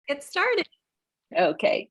Get started. Okay.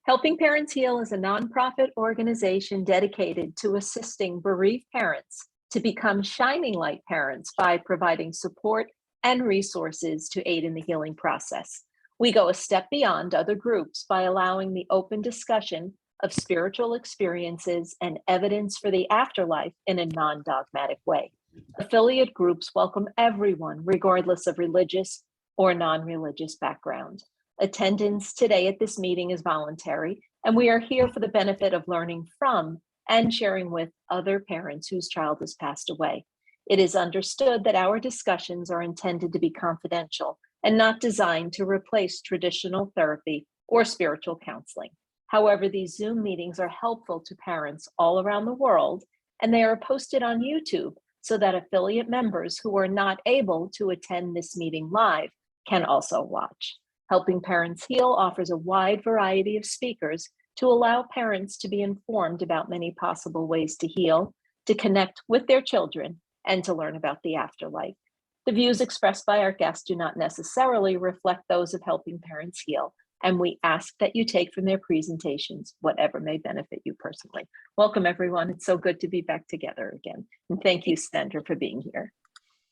Helping Parents Heal is a nonprofit organization dedicated to assisting bereaved parents to become shining light parents by providing support and resources to aid in the healing process. We go a step beyond other groups by allowing the open discussion of spiritual experiences and evidence for the afterlife in a non-dogmatic way. Affiliate groups welcome everyone, regardless of religious or non-religious background. Attendance today at this meeting is voluntary, and we are here for the benefit of learning from and sharing with other parents whose child has passed away. It is understood that our discussions are intended to be confidential and not designed to replace traditional therapy or spiritual counseling. However, these Zoom meetings are helpful to parents all around the world, and they are posted on YouTube so that affiliate members who are not able to attend this meeting live can also watch. Helping Parents Heal offers a wide variety of speakers to allow parents to be informed about many possible ways to heal, to connect with their children, and to learn about the afterlife. The views expressed by our guests do not necessarily reflect those of Helping Parents Heal, and we ask that you take from their presentations whatever may benefit you personally. Welcome, everyone. It's so good to be back together again. And thank you, Sandra, for being here.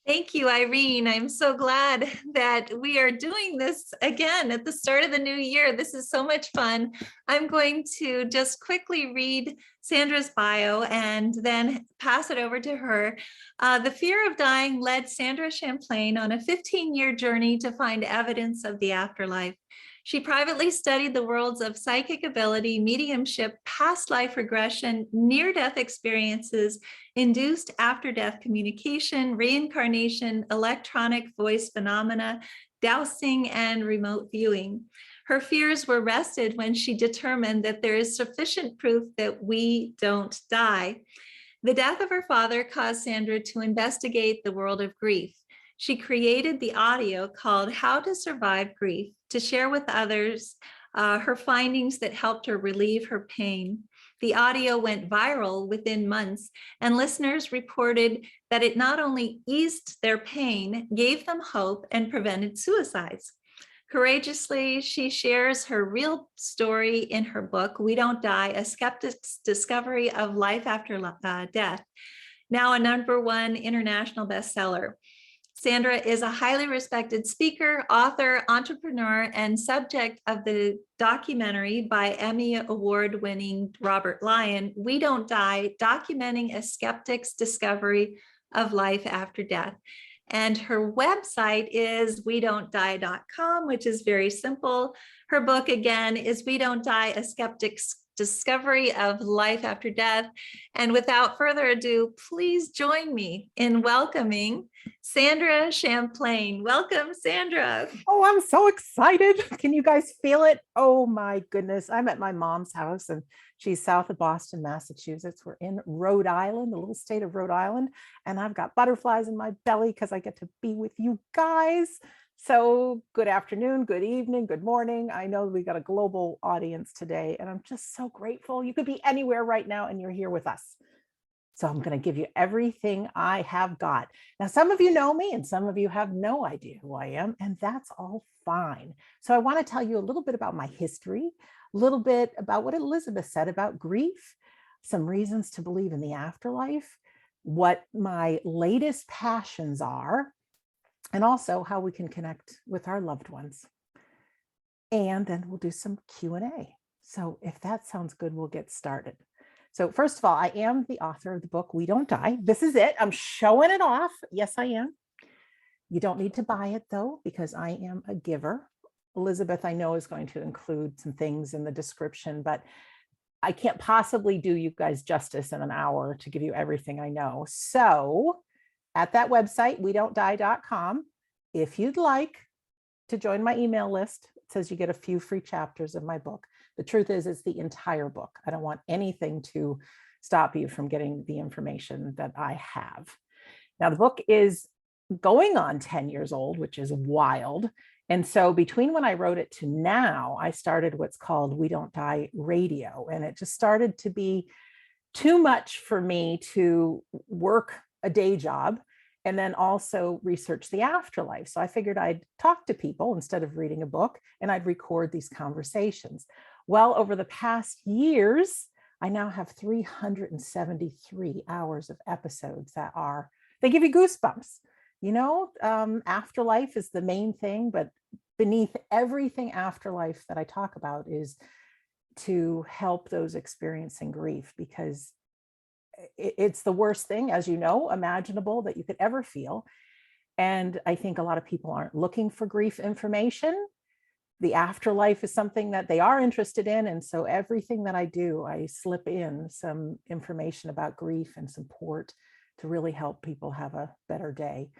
Thank you, Irene. I'm so glad that we are doing this again at the start of the new year. This is so much fun. I'm going to just quickly read Sandra's bio and then pass it over to her. The fear of dying led Sandra Champlain on a 15-year journey to find evidence of the afterlife. She privately studied the worlds of psychic ability, mediumship, past life regression, near-death experiences, induced after-death communication, reincarnation, electronic voice phenomena, dowsing, and remote viewing. Her fears were rested when she determined that there is sufficient proof that we don't die. The death of her father caused Sandra to investigate the world of grief. She created the audio called How to Survive Grief to share with others her findings that helped her relieve her pain. The audio went viral within months, and listeners reported that it not only eased their pain, gave them hope, and prevented suicides. Courageously, she shares her real story in her book, We Don't Die, A Skeptic's Discovery of Life After Death, now a #1 international bestseller. Sandra is a highly respected speaker, author, entrepreneur, and subject of the documentary by Emmy-award winning Robert Lyon, We Don't Die, documenting a skeptic's discovery of life after death. And her website is wedon'tdie.com, which is very simple. Her book, again, is We Don't Die, A Skeptic's Discovery of Life After Death. And without further ado, please join me in welcoming Sandra Champlain. Welcome, Sandra. Oh, I'm so excited. Can you guys feel it? Oh my goodness. I'm at my mom's house and she's south of Boston, Massachusetts. We're in Rhode Island, the little state of Rhode Island. And I've got butterflies in my belly because I get to be with you guys. So good afternoon, good evening, good morning. I know we got a global audience today and I'm just so grateful. You could be anywhere right now and you're here with us. So I'm going to give you everything I have got. Now, some of you know me and some of you have no idea who I am, and that's all fine. So I want to tell you a little bit about my history, a little bit about what Elizabeth said about grief, some reasons to believe in the afterlife, what my latest passions are, and also how we can connect with our loved ones. And then we'll do some Q&A. So if that sounds good, we'll get started. So first of all, I am the author of the book, We Don't Die. This is it. I'm showing it off. Yes, I am. You don't need to buy it though, because I am a giver. Elizabeth, I know, is going to include some things in the description, but I can't possibly do you guys justice in an hour to give you everything I know. So at that website, wedon'tdie.com, if you'd like to join my email list, it says you get a few free chapters of my book. The truth is, it's the entire book. I don't want anything to stop you from getting the information that I have. Now, the book is going on 10 years old, which is wild. And so between when I wrote it to now, I started what's called We Don't Die Radio. And it just started to be too much for me to work a day job and then also research the afterlife. So I figured I'd talk to people instead of reading a book, and I'd record these conversations. Well, over the past years, I now have 373 hours of episodes that they give you goosebumps. Afterlife is the main thing, but beneath everything afterlife that I talk about is to help those experiencing grief, because it's the worst thing, as you know, imaginable that you could ever feel. And I think a lot of people aren't looking for grief information. The afterlife is something that they are interested in. And so everything that I do, I slip in some information about grief and support to really help people have a better day.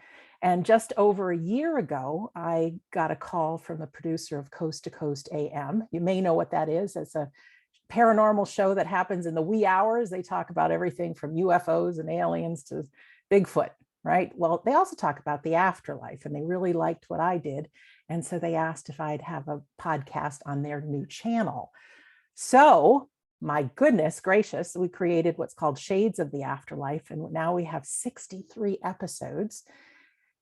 And just over a year ago, I got a call from the producer of Coast to Coast AM. You may know what that is. It's a paranormal show that happens in the wee hours. They talk about everything from UFOs and aliens to Bigfoot, right? Well, they also talk about the afterlife, and they really liked what I did. And so they asked if I'd have a podcast on their new channel. So my goodness gracious, we created what's called Shades of the Afterlife. And now we have 63 episodes.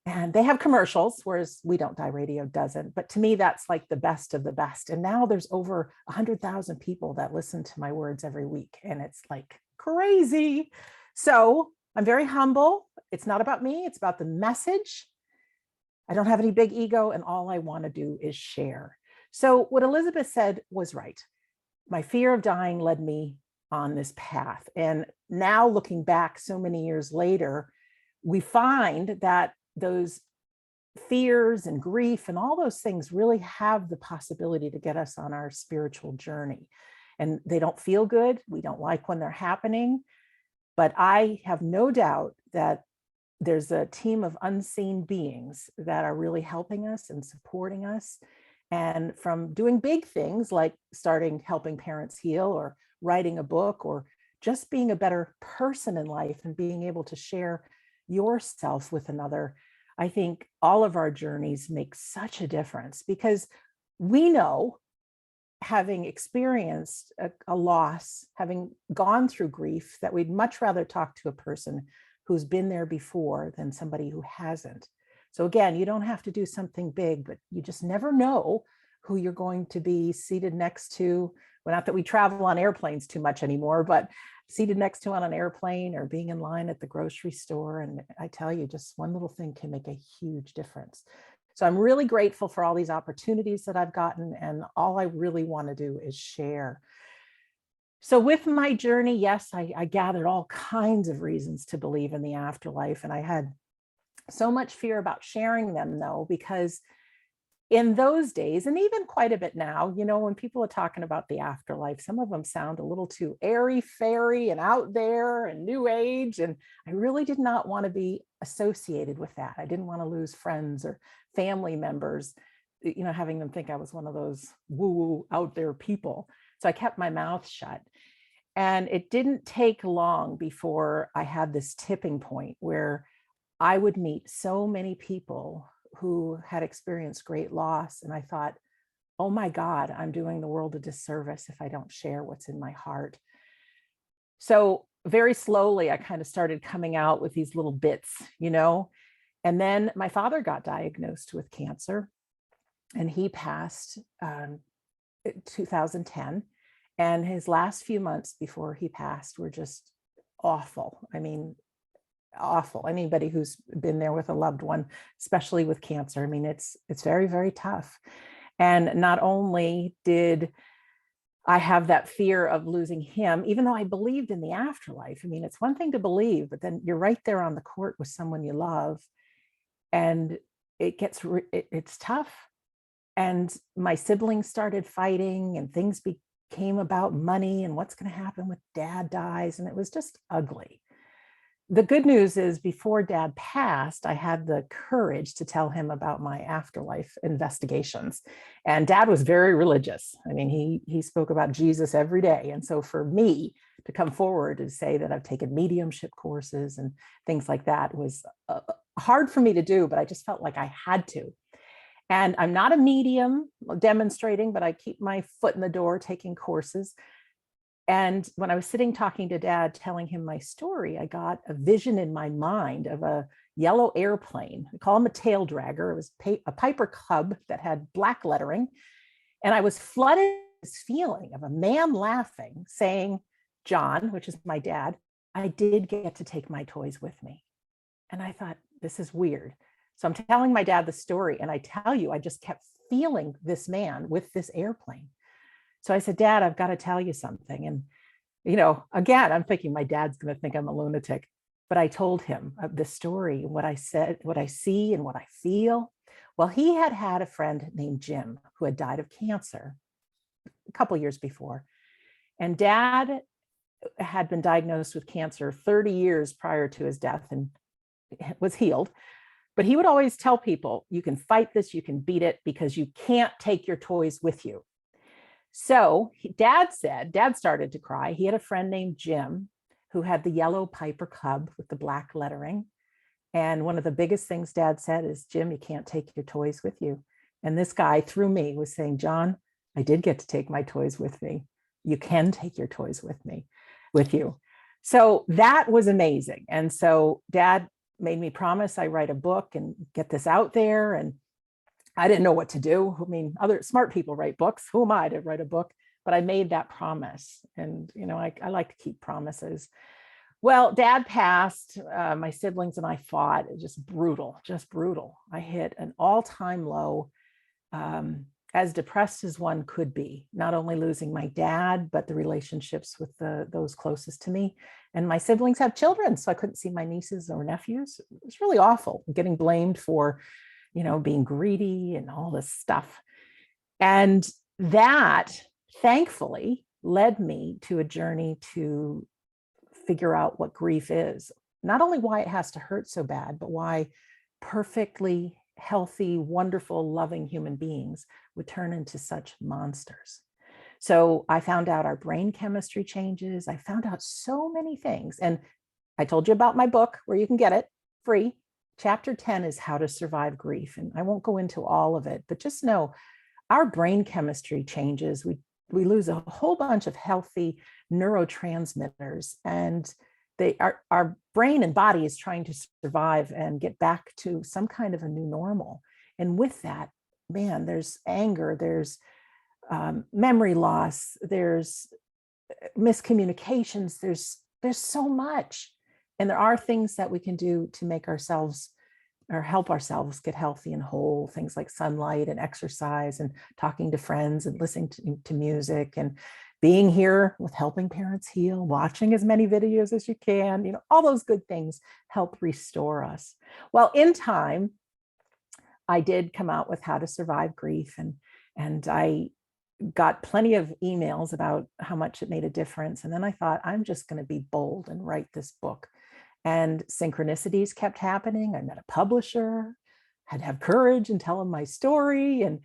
And they have commercials, whereas We Don't Die Radio doesn't. But to me, that's like the best of the best. And now there's over 100,000 people that listen to my words every week. And it's like crazy. So I'm very humble. It's not about me. It's about the message. I don't have any big ego, and all I want to do is share. So what Elizabeth said was right. My fear of dying led me on this path. And now looking back so many years later, we find that those fears and grief and all those things really have the possibility to get us on our spiritual journey. And they don't feel good. We don't like when they're happening. But I have no doubt that there's a team of unseen beings that are really helping us and supporting us. And from doing big things like helping parents heal, or writing a book, or just being a better person in life and being able to share yourself with another, I think all of our journeys make such a difference, because we know, having experienced a loss, having gone through grief, that we'd much rather talk to a person who's been there before than somebody who hasn't. So again, you don't have to do something big, but you just never know who you're going to be seated next to. Well, not that we travel on airplanes too much anymore, but seated next to on an airplane, or being in line at the grocery store. And I tell you, just one little thing can make a huge difference. So I'm really grateful for all these opportunities that I've gotten, and all I really want to do is share. So with my journey, yes, I gathered all kinds of reasons to believe in the afterlife. And I had so much fear about sharing them, though, because in those days, and even quite a bit now, when people are talking about the afterlife, some of them sound a little too airy fairy and out there and new age. And I really did not want to be associated with that. I didn't want to lose friends or family members, having them think I was one of those woo-woo out there people. So I kept my mouth shut. And it didn't take long before I had this tipping point where I would meet so many people who had experienced great loss. And I thought, oh my God, I'm doing the world a disservice if I don't share what's in my heart. So very slowly, I kind of started coming out with these little bits, and then my father got diagnosed with cancer, and he passed in 2010. And his last few months before he passed were just awful. I mean, awful. Anybody who's been there with a loved one, especially with cancer, I mean, it's very, very tough. And not only did I have that fear of losing him, even though I believed in the afterlife. I mean, it's one thing to believe, but then you're right there on the court with someone you love, and it's tough. And my siblings started fighting, and things became about money and what's going to happen when Dad dies, and it was just ugly. The good news is, before Dad passed, I had the courage to tell him about my afterlife investigations. And Dad was very religious. I mean, he spoke about Jesus every day. And so for me to come forward and say that I've taken mediumship courses and things like that was hard for me to do, but I just felt like I had to. And I'm not a medium demonstrating, but I keep my foot in the door taking courses. And when I was sitting talking to Dad, telling him my story, I got a vision in my mind of a yellow airplane. We call him a tail dragger. It was a Piper Cub that had black lettering. And I was flooded with this feeling of a man laughing, saying, John, which is my dad, I did get to take my toys with me. And I thought, this is weird. So I'm telling my dad the story. And I tell you, I just kept feeling this man with this airplane. So I said, Dad, I've got to tell you something. And, again, I'm thinking my dad's going to think I'm a lunatic. But I told him the story, what I said, what I see and what I feel. Well, he had a friend named Jim who had died of cancer a couple of years before. And Dad had been diagnosed with cancer 30 years prior to his death and was healed. But he would always tell people, you can fight this, you can beat it, because you can't take your toys with you. So Dad started to cry. He had a friend named Jim who had the yellow Piper Cub with the black lettering. And one of the biggest things Dad said is, Jim, you can't take your toys with you. And this guy through me was saying, John, I did get to take my toys with me. You can take your toys with you. So that was amazing. And so Dad made me promise I write a book and get this out there. And I didn't know what to do. I mean, other smart people write books. Who am I to write a book? But I made that promise. And, I like to keep promises. Well, Dad passed. My siblings and I fought. It was just brutal. I hit an all-time low, as depressed as one could be, not only losing my dad, but the relationships with those closest to me. And my siblings have children, so I couldn't see my nieces or nephews. It was really awful, getting blamed for, being greedy and all this stuff. And that, thankfully, led me to a journey to figure out what grief is. Not only why it has to hurt so bad, but why perfectly healthy, wonderful, loving human beings would turn into such monsters. So I found out our brain chemistry changes. I found out so many things. And I told you about my book where you can get it free. Chapter 10 is How to Survive Grief. And I won't go into all of it, but just know our brain chemistry changes. We lose a whole bunch of healthy neurotransmitters, and our brain and body is trying to survive and get back to some kind of a new normal. And with that, man, there's anger, there's memory loss, there's miscommunications, there's so much. And there are things that we can do to make ourselves or help ourselves get healthy and whole, things like sunlight and exercise and talking to friends and listening to music and being here with Helping Parents Heal, watching as many videos as you can, all those good things help restore us. Well, in time, I did come out with How to Survive Grief, and I got plenty of emails about how much it made a difference. And then I thought, I'm just going to be bold and write this book. And synchronicities kept happening. I met a publisher, had to have courage and tell him my story. And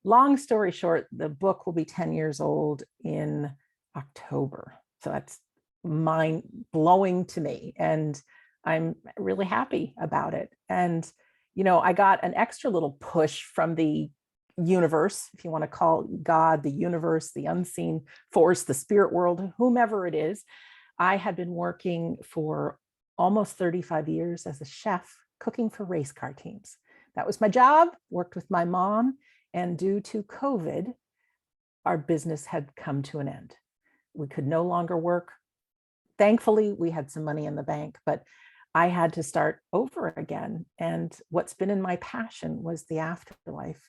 long story short, the book will be 10 years old in October. So that's mind blowing to me. And I'm really happy about it. And, I got an extra little push from the universe, if you want to call God, the universe, the unseen force, the spirit world, whomever it is. I had been working for almost 35 years as a chef, cooking for race car teams. That was my job, worked with my mom. And due to COVID, our business had come to an end. We could no longer work. Thankfully, we had some money in the bank, but I had to start over again. And what's been in my passion was the afterlife.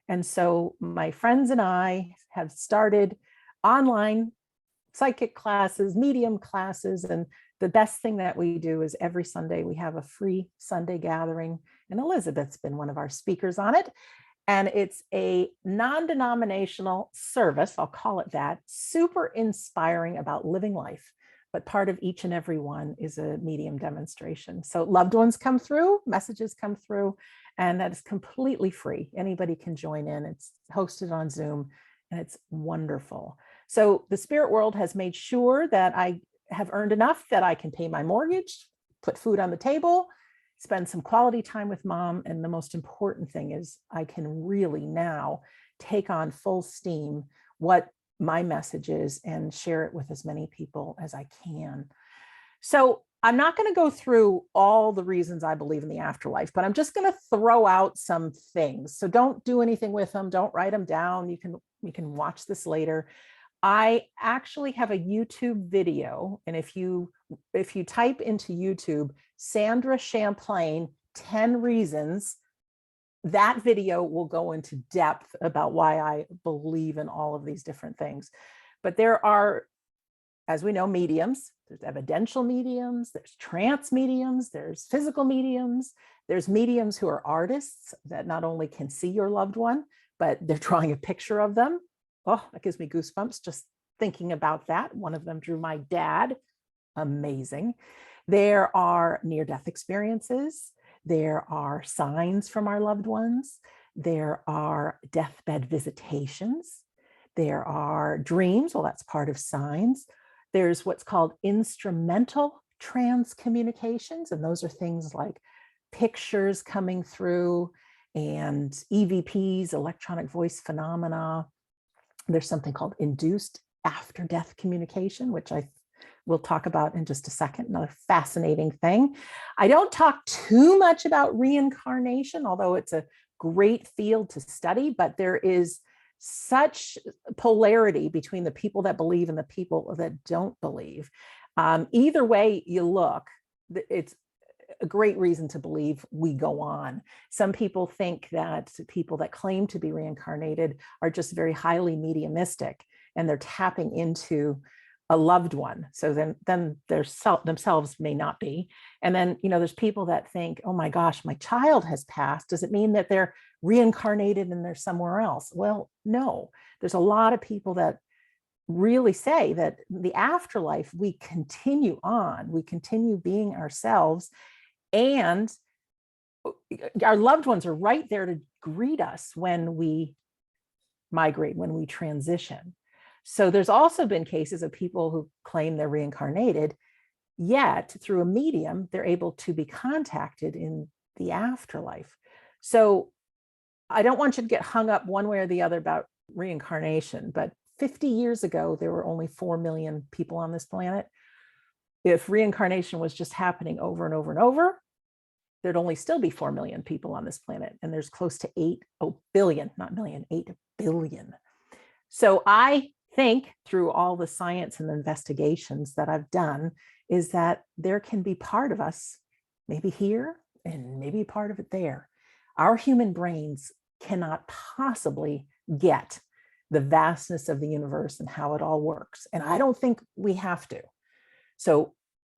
And so my friends and I have started online psychic classes, medium classes. And the best thing that we do is every Sunday we have a free Sunday gathering. And Elizabeth's been one of our speakers on it. And it's a non-denominational service, I'll call it that, super inspiring about living life. But part of each and every one is a medium demonstration. So loved ones come through, messages come through, and that is completely free. Anybody can join in. It's hosted on Zoom, and it's wonderful. So the spirit world has made sure that I have earned enough that I can pay my mortgage, put food on the table, spend some quality time with mom. And the most important thing is I can really now take on full steam what my message is and share it with as many people as I can. So I'm not going to go through all the reasons I believe in the afterlife, but I'm just going to throw out some things. So don't do anything with them. Don't write them down. You can watch this later. I actually have a YouTube video, and if you type into YouTube Sandra Champlain 10 reasons, that video will go into depth about why I believe in all of these different things. But there are, as we know, mediums. There's evidential mediums, there's trance mediums, there's physical mediums, there's mediums who are artists that not only can see your loved one, but they're drawing a picture of them. Oh, that gives me goosebumps just thinking about that. One of them drew my dad. Amazing. There are near-death experiences. There are signs from our loved ones. There are deathbed visitations. There are dreams. Well, that's part of signs. There's what's called instrumental transcommunications, and those are things like pictures coming through and EVPs, electronic voice phenomena. There's something called induced after-death communication, which I will talk about in just a second, another fascinating thing. I don't talk too much about reincarnation, although it's a great field to study, but there is such polarity between the people that believe and the people that don't believe. Either way you look, it's a great reason to believe we go on. Some people think that people that claim to be reincarnated are just very highly mediumistic and they're tapping into a loved one. So then themselves may not be. And then, there's people that think, oh my gosh, my child has passed. Does it mean that they're reincarnated and they're somewhere else? Well, no. There's a lot of people that really say that the afterlife, we continue on, we continue being ourselves, and our loved ones are right there to greet us when we migrate, when we transition. So there's also been cases of people who claim they're reincarnated, yet through a medium, they're able to be contacted in the afterlife. So I don't want you to get hung up one way or the other about reincarnation, but 50 years ago, there were only 4 million people on this planet. If reincarnation was just happening over and over and over, there'd only still be 4 million people on this planet. And there's close to 8 billion, not million, 8 billion. So I think through all the science and investigations that I've done is that there can be part of us, maybe here and maybe part of it there. Our human brains cannot possibly get the vastness of the universe and how it all works. And I don't think we have to. So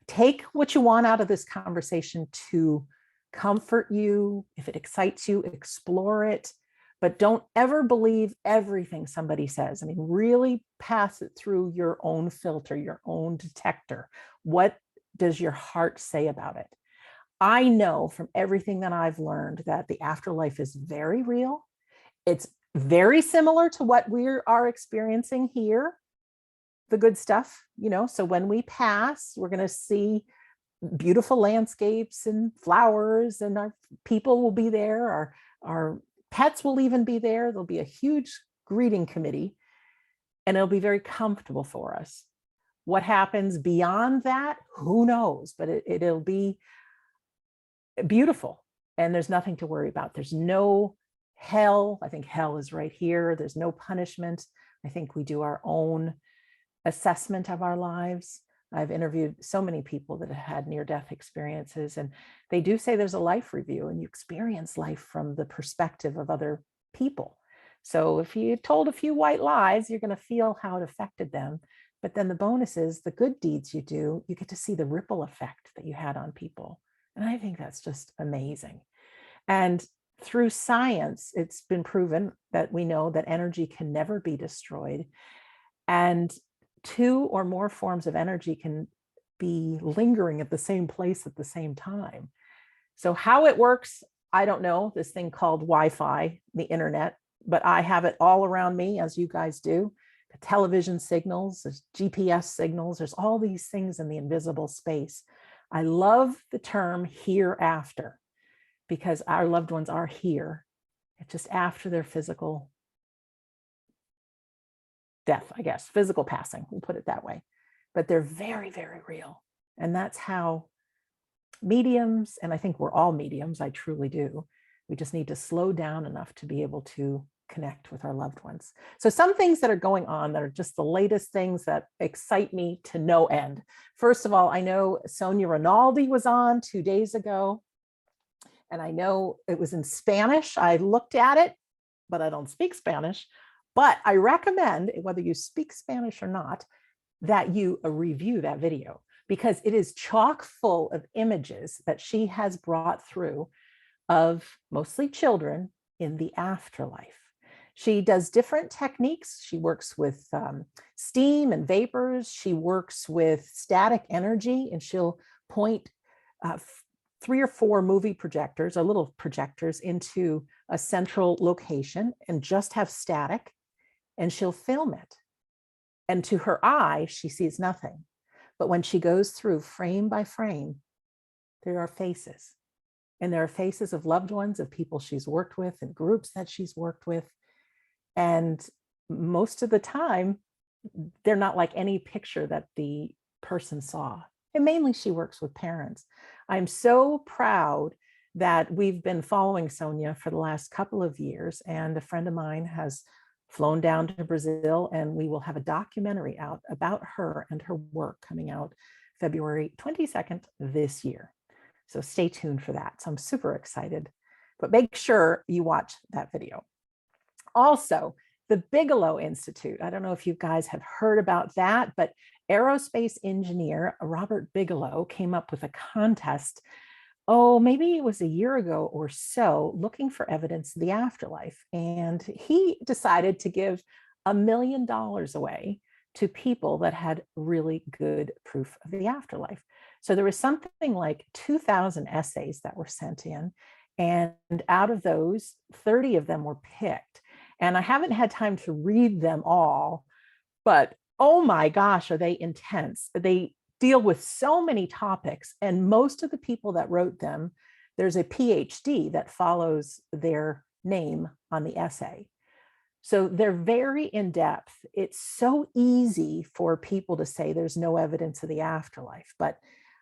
take what you want out of this conversation to comfort you. If it excites you, explore it. But don't ever believe everything somebody says. I mean, really pass it through your own filter, your own detector. What does your heart say about it? I know from everything that I've learned that the afterlife is very real. It's very similar to what we are experiencing here, the good stuff, so when we pass, we're going to see beautiful landscapes and flowers, and our people will be there. Our pets will even be there. There'll be a huge greeting committee, and it'll be very comfortable for us. What happens beyond that, who knows, but it'll be beautiful, and there's nothing to worry about. There's no hell. I think hell is right here. There's no punishment. I think we do our own assessment of our lives. I've interviewed so many people that have had near-death experiences, and they do say there's a life review, and you experience life from the perspective of other people. So if you told a few white lies, you're going to feel how it affected them. But then the bonus is the good deeds you do, you get to see the ripple effect that you had on people. And I think that's just amazing. And through science, it's been proven that we know that energy can never be destroyed. And 2 or more forms of energy can be lingering at the same place at the same time. So how it works, I don't know, this thing called Wi-Fi, the internet, but I have it all around me, as you guys do. The television signals, there's GPS signals, there's all these things in the invisible space. I love the term hereafter because our loved ones are here. It's just after their physical death, I guess, physical passing, we'll put it that way. But they're very, very real. And that's how mediums, and I think we're all mediums, I truly do. We just need to slow down enough to be able to connect with our loved ones. So some things that are going on that are just the latest things that excite me to no end. First of all, I know Sonia Rinaldi was on 2 days ago, and I know it was in Spanish. I looked at it, but I don't speak Spanish. But I recommend, whether you speak Spanish or not, that you review that video, because it is chock full of images that she has brought through of mostly children in the afterlife. She does different techniques. She works with steam and vapors. She works with static energy, and she'll point 3 or 4 movie projectors or little projectors into a central location and just have static, and she'll film it. And to her eye, she sees nothing. But when she goes through frame by frame, there are faces. And there are faces of loved ones, of people she's worked with, and groups that she's worked with. And most of the time, they're not like any picture that the person saw. And mainly she works with parents. I'm so proud that we've been following Sonia for the last couple of years. And a friend of mine has flown down to Brazil, and we will have a documentary out about her and her work coming out February 22nd this year. So stay tuned for that. So I'm super excited, but make sure you watch that video. Also, the Bigelow Institute. I don't know if you guys have heard about that, but aerospace engineer Robert Bigelow came up with a contest, maybe it was a year ago or so, looking for evidence of the afterlife. And he decided to give $1 million away to people that had really good proof of the afterlife. So there was something like 2,000 essays that were sent in, and out of those, 30 of them were picked. And I haven't had time to read them all, but oh my gosh, are they intense. They deal with so many topics, and most of the people that wrote them, there's a PhD that follows their name on the essay. So they're very in-depth. It's so easy for people to say there's no evidence of the afterlife. But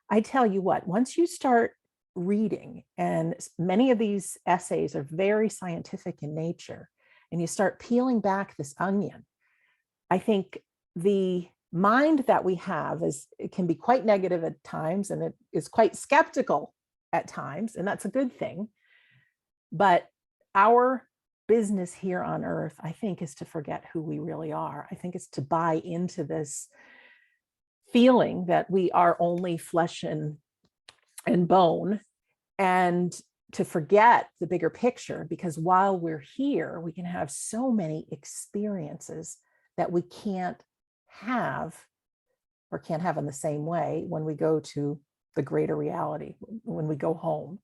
I tell you what, once you start reading, and many of these essays are very scientific in nature, and you start peeling back this onion, I think the mind that we have it can be quite negative at times, and it is quite skeptical at times, and that's a good thing. But our business here on earth, I think, is to forget who we really are. I think it's to buy into this feeling that we are only flesh and bone, and to forget the bigger picture, because while we're here, we can have so many experiences that we can't have in the same way when we go to the greater reality, when we go home.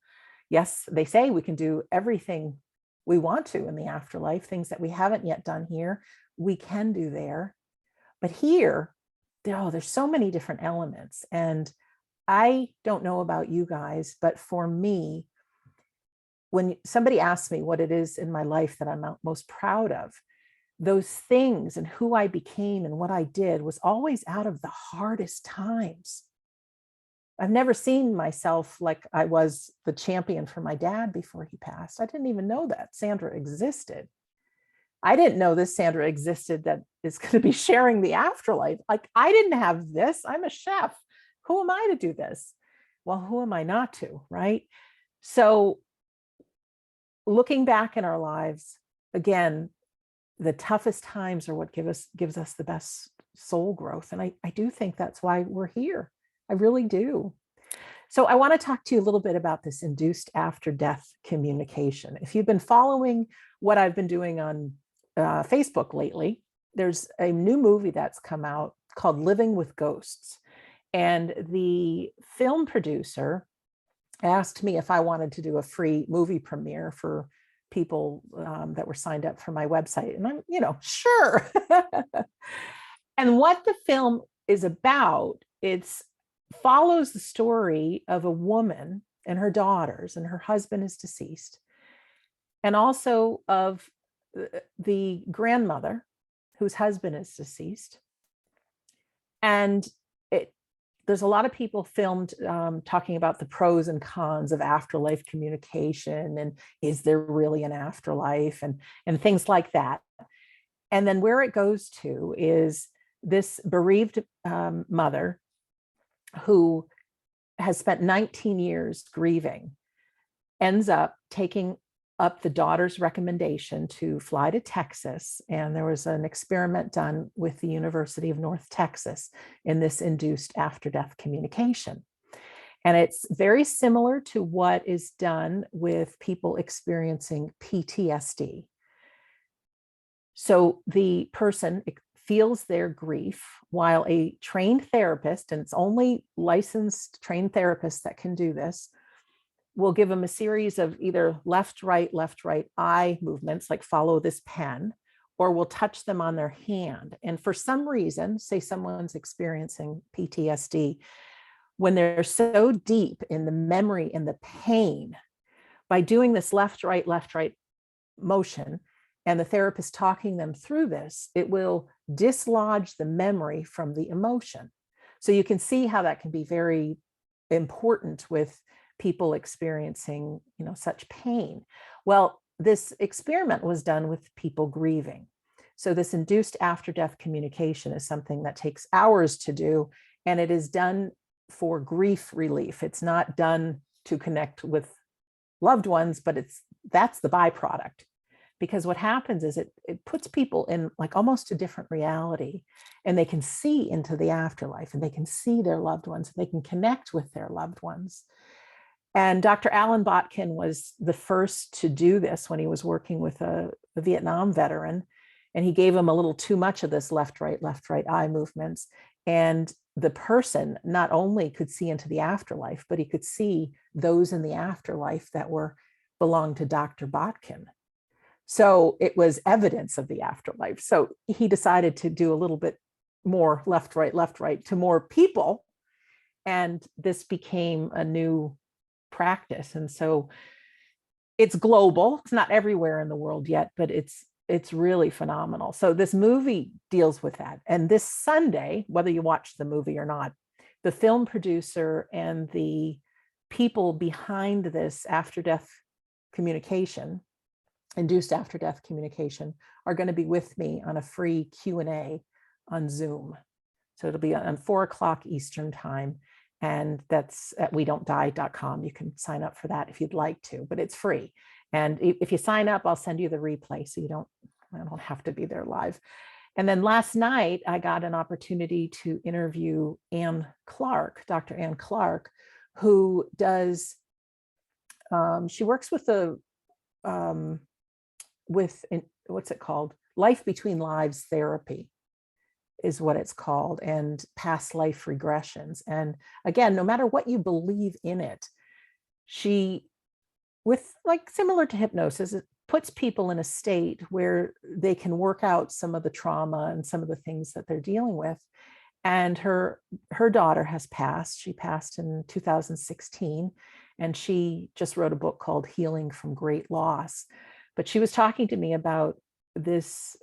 Yes, they say we can do everything we want to in the afterlife, things that we haven't yet done here, we can do there. But here, there's so many different elements. And I don't know about you guys, but for me, when somebody asks me what it is in my life that I'm most proud of, those things and who I became and what I did was always out of the hardest times. I've never seen myself like I was the champion for my dad before he passed. I didn't even know that Sandra existed. I didn't know this Sandra existed that is going to be sharing the afterlife. Like, I didn't have this. I'm a chef. Who am I to do this? Well, who am I not to, right? So looking back in our lives, again, the toughest times are what gives us the best soul growth. And I do think that's why we're here. I really do. So I want to talk to you a little bit about this induced after death communication. If you've been following what I've been doing on Facebook lately, there's a new movie that's come out called Living with Ghosts. And the film producer asked me if I wanted to do a free movie premiere for people that were signed up for my website. And I'm, sure. And what the film is about, it's follows the story of a woman and her daughters, and her husband is deceased, and also of the grandmother whose husband is deceased. And it there's a lot of people filmed talking about the pros and cons of afterlife communication, and is there really an afterlife, and things like that. And then where it goes to is this bereaved mother who has spent 19 years grieving, ends up taking up the daughter's recommendation to fly to Texas. And there was an experiment done with the University of North Texas in this induced after-death communication. And it's very similar to what is done with people experiencing PTSD. So the person feels their grief while a trained therapist, and it's only licensed trained therapists that can do this, will give them a series of either left, right, eye movements, like follow this pen, or will touch them on their hand. And for some reason, say someone's experiencing PTSD, when they're so deep in the memory and the pain, by doing this left, right motion, and the therapist talking them through this, it will dislodge the memory from the emotion. So you can see how that can be very important with people experiencing, such pain. Well, this experiment was done with people grieving. So this induced after-death communication is something that takes hours to do, and it is done for grief relief. It's not done to connect with loved ones, but that's the byproduct. Because what happens is it puts people in like almost a different reality, and they can see into the afterlife, and they can see their loved ones, and they can connect with their loved ones. And Dr. Alan Botkin was the first to do this when he was working with a Vietnam veteran, and he gave him a little too much of this left, right eye movements. And the person not only could see into the afterlife, but he could see those in the afterlife that belonged to Dr. Botkin. So it was evidence of the afterlife. So he decided to do a little bit more left, right to more people. And this became a new practice. And so it's global. It's not everywhere in the world yet, but it's really phenomenal. So this movie deals with that. And this Sunday, whether you watch the movie or not, the film producer and the people behind this after-death communication, induced after-death communication, are going to be with me on a free Q&A on Zoom. So it'll be on 4:00 Eastern time. And that's at wedon'tdie.com. You can sign up for that if you'd like to, but it's free. And if you sign up, I'll send you the replay, so I don't have to be there live. And then last night, I got an opportunity to interview Dr. Ann Clark, who does, she works with what's it called? Life Between Lives therapy is what it's called, and past life regressions. And again, no matter what you believe in it, she, with like similar to hypnosis, it puts people in a state where they can work out some of the trauma and some of the things that they're dealing with. And her daughter has passed. She passed in 2016, and she just wrote a book called Healing from Great Loss. But she was talking to me about this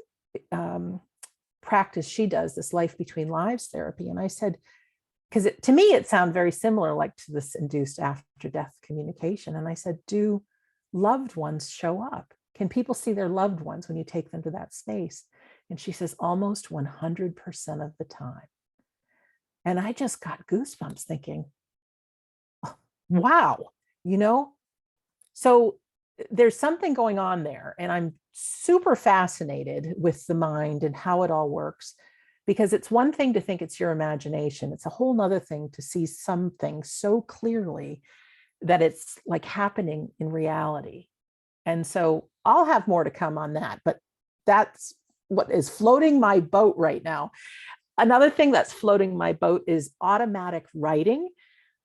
practice she does, this Life Between Lives therapy. And I said, because to me, it sounded very similar, like to this induced after-death communication. And I said, do loved ones show up? Can people see their loved ones when you take them to that space? And she says, almost 100% of the time. And I just got goosebumps thinking, oh, wow, So there's something going on there. And I'm super fascinated with the mind and how it all works, because it's one thing to think it's your imagination. It's a whole nother thing to see something so clearly that it's like happening in reality. And so I'll have more to come on that, but that's what is floating my boat right now. Another thing that's floating my boat is automatic writing.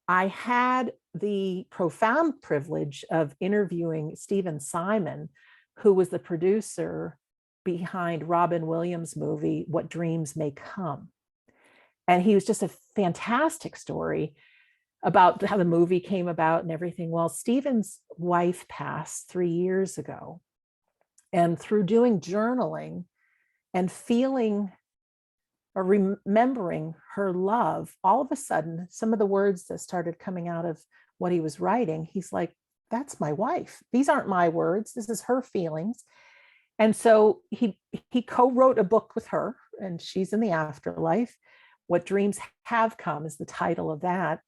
I had the profound privilege of interviewing Stephen Simon, who was the producer behind Robin Williams' movie, What Dreams May Come. And he was just a fantastic story about how the movie came about and everything. Well, Stephen's wife passed 3 years ago. And through doing journaling and feeling or remembering her love, all of a sudden, some of the words that started coming out of what he was writing, he's like, that's my wife. These aren't my words. This is her feelings. And so he co-wrote a book with her, and she's in the afterlife. What Dreams Have Come is the title of that.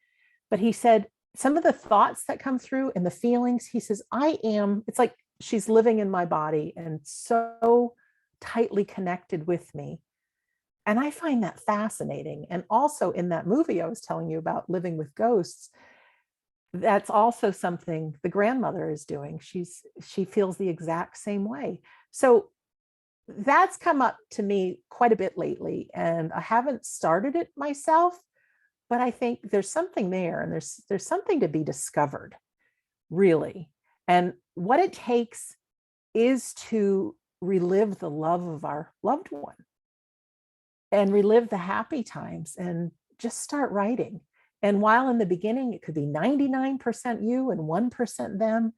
But he said, some of the thoughts that come through and the feelings, he says, it's like she's living in my body and so tightly connected with me. And I find that fascinating. And also in that movie I was telling you about, Living with Ghosts, that's also something the grandmother is doing. She feels the exact same way. So that's come up to me quite a bit lately, and I haven't started it myself, but I think there's something there, and there's something to be discovered, really. And what it takes is to relive the love of our loved one and relive the happy times and just start writing. And while in the beginning it could be 99% you and 1% them,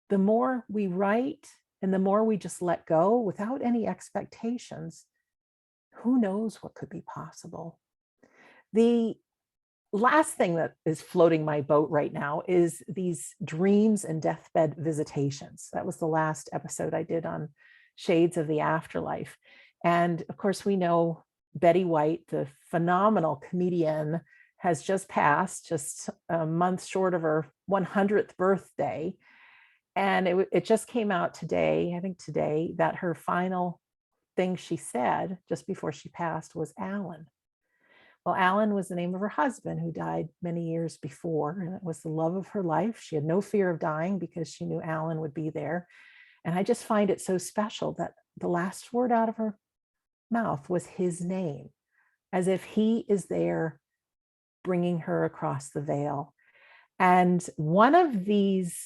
the more we write and the more we just let go without any expectations, who knows what could be possible. The last thing that is floating my boat right now is these dreams and deathbed visitations. That was the last episode I did on Shades of the Afterlife. And of course, we know Betty White, the phenomenal comedian, has just passed, just a month short of her 100th birthday. And it just came out today, I think today, that her final thing she said just before she passed was Alan. Well, Alan was the name of her husband, who died many years before, and it was the love of her life. She had no fear of dying because she knew Alan would be there. And I just find it so special that the last word out of her mouth was his name, as if he is there bringing her across the veil. And one of these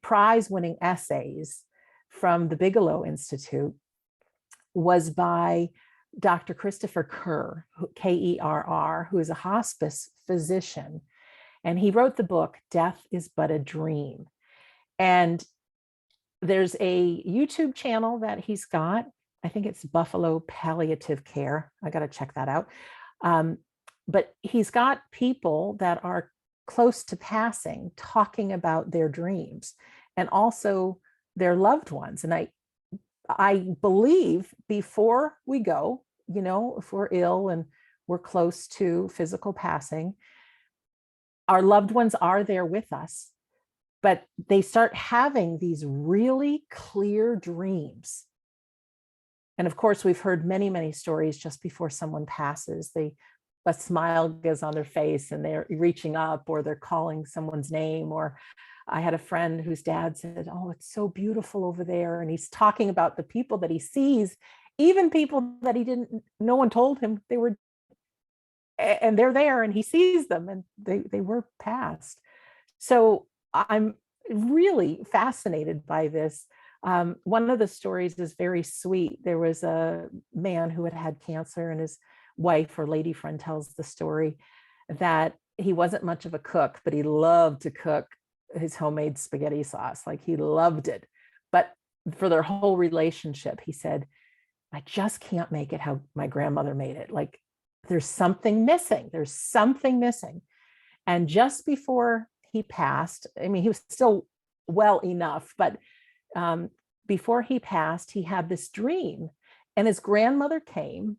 prize-winning essays from the Bigelow Institute was by Dr. Christopher Kerr, Kerr, who is a hospice physician. And he wrote the book, Death is But a Dream. And there's a YouTube channel that he's got. I think it's Buffalo Palliative Care. I got to check that out. But he's got people that are close to passing talking about their dreams and also their loved ones. And I believe before we go, if we're ill and we're close to physical passing, our loved ones are there with us, but they start having these really clear dreams. And of course, we've heard many, many stories just before someone passes. A smile goes on their face and they're reaching up, or they're calling someone's name. Or I had a friend whose dad said, "Oh, it's so beautiful over there." And he's talking about the people that he sees, even people that no one told him they were, and they're there and he sees them and they were passed. So I'm really fascinated by this. One of the stories is very sweet. There was a man who had cancer, and his wife or lady friend tells the story that he wasn't much of a cook, but he loved to cook his homemade spaghetti sauce. Like, he loved it. But for their whole relationship, he said, "I just can't make it how my grandmother made it. Like, there's something missing. There's something missing." And just before he passed, I mean, he was still well enough, but before he passed, he had this dream, and his grandmother came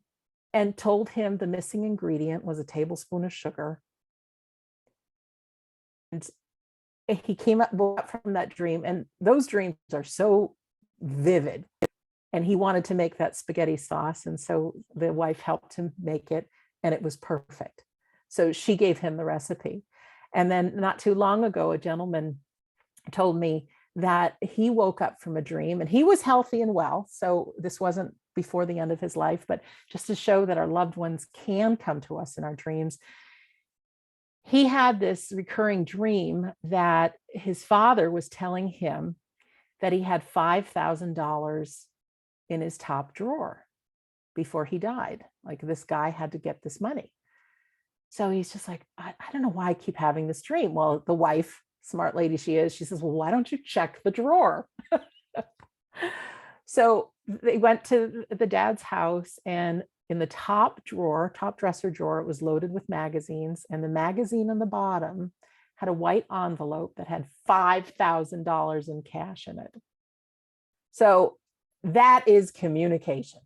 and told him the missing ingredient was a tablespoon of sugar. And he came up from that dream, and those dreams are so vivid. And he wanted to make that spaghetti sauce. And so the wife helped him make it, and it was perfect. So she gave him the recipe. And then not too long ago, a gentleman told me that he woke up from a dream, and he was healthy and well. So this wasn't before the end of his life, but just to show that our loved ones can come to us in our dreams. He had this recurring dream that his father was telling him that he had $5,000 in his top drawer before he died. Like, this guy had to get this money. So he's just like, I don't know why I keep having this dream. Well, the wife, smart lady she is, she says, "Well, why don't you check the drawer?" So they went to the dad's house, and in the top drawer, top dresser drawer, it was loaded with magazines, and the magazine on the bottom had a white envelope that had $5,000 in cash in it. So that is communication.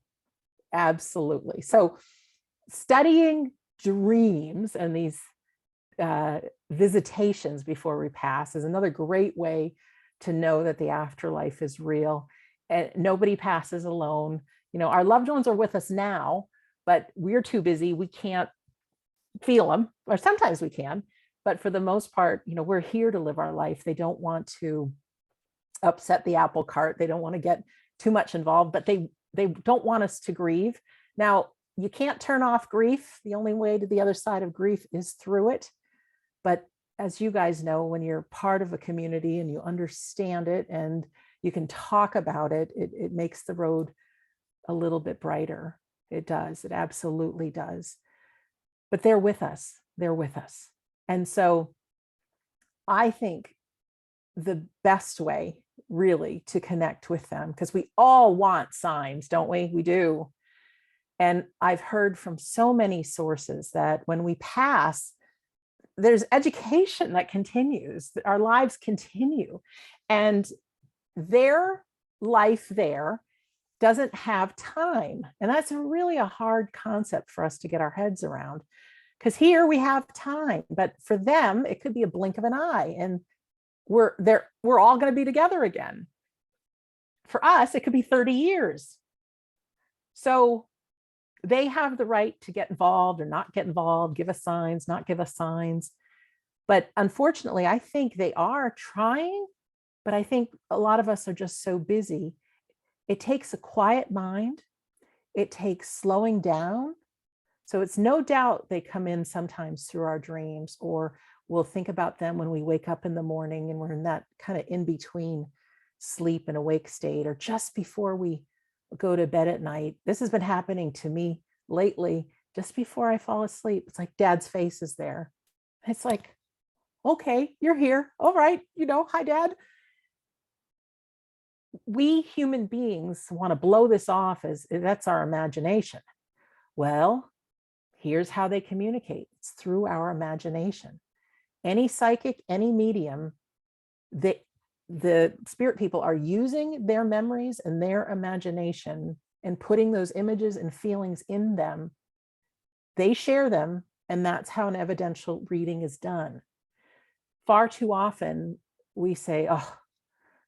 Absolutely. So studying dreams and these visitations before we pass is another great way to know that the afterlife is real. And nobody passes alone. You know, our loved ones are with us now, but we're too busy. We can't feel them, or sometimes we can, but for the most part, you know, we're here to live our life. They don't want to upset the apple cart. They don't want to get too much involved, but they don't want us to grieve. Now, you can't turn off grief. The only way to the other side of grief is through it. But as you guys know, when you're part of a community and you understand it and you can talk about it, it makes the road a little bit brighter. It does. It absolutely does. But they're with us. They're with us. And so I think the best way really to connect with them, because we all want signs, don't we? We do. And I've heard from so many sources that when we pass, there's education that continues, our lives continue, and their life there doesn't have time. And that's really a hard concept for us to get our heads around, because here we have time, but for them, it could be a blink of an eye and we're all going to be together again. For us, it could be 30 years. So they have the right to get involved or not get involved, give us signs, not give us signs. But unfortunately, I think they are trying, but I think a lot of us are just so busy. It takes a quiet mind. It takes slowing down. So it's no doubt they come in sometimes through our dreams, or we'll think about them when we wake up in the morning and we're in that kind of in between sleep and awake state, or just before we go to bed at night. This has been happening to me lately. Just before I fall asleep, it's like Dad's face is there. It's like, okay, you're here. All right. You know, hi, Dad. We human beings want to blow this off as that's our imagination. Well, here's how they communicate. It's through our imagination. Any psychic, any medium, the spirit people are using their memories and their imagination and putting those images and feelings in them. They share them, and that's how an evidential reading is done. Far too often we say, oh,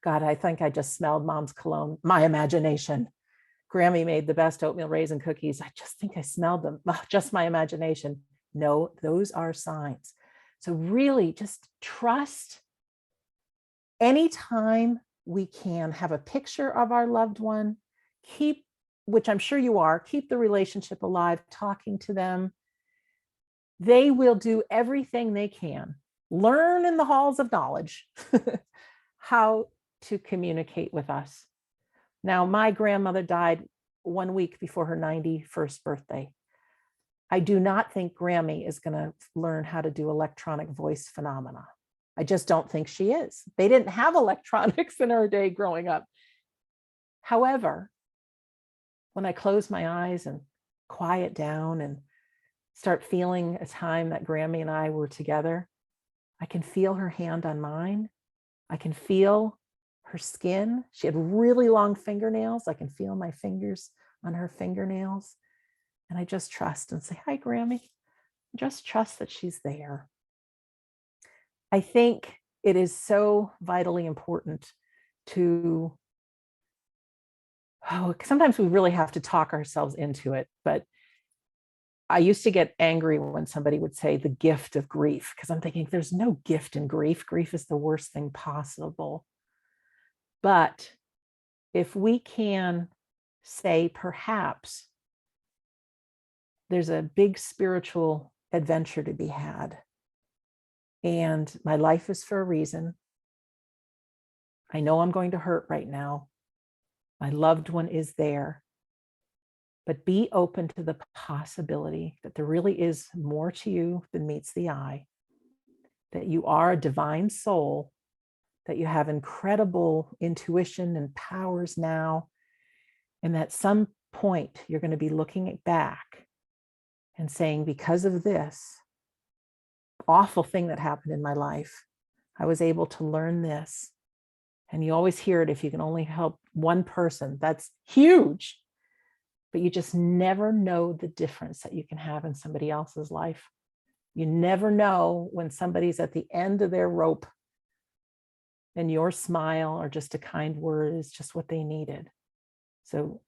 God, I think I just smelled Mom's cologne. My imagination. Grammy made the best oatmeal raisin cookies. I just think I smelled them. Oh, just my imagination. No, those are signs. So really just trust. Anytime we can have a picture of our loved one, keep, which I'm sure you are, keep the relationship alive, talking to them. They will do everything they can. Learn in the halls of knowledge how to communicate with us. Now, my grandmother died 1 week before her 91st birthday. I do not think Grammy is going to learn how to do electronic voice phenomena. I just don't think she is. They didn't have electronics in our day growing up. However, when I close my eyes and quiet down and start feeling a time that Grammy and I were together, I can feel her hand on mine. I can feel her skin. She had really long fingernails. I can feel my fingers on her fingernails. And I just trust and say, hi, Grammy. Just trust that she's there. I think it is so vitally important to, sometimes we really have to talk ourselves into it. But I used to get angry when somebody would say the gift of grief, because I'm thinking there's no gift in grief. Grief is the worst thing possible. But if we can say, perhaps there's a big spiritual adventure to be had, and my life is for a reason. I know I'm going to hurt right now. My loved one is there. But be open to the possibility that there really is more to you than meets the eye, that you are a divine soul, that you have incredible intuition and powers now, and that some point, you're going to be looking back and saying, because of this awful thing that happened in my life, I was able to learn this. And you always hear it, if you can only help one person, that's huge. But you just never know the difference that you can have in somebody else's life. You never know when somebody's at the end of their rope and your smile or just a kind word is just what they needed. So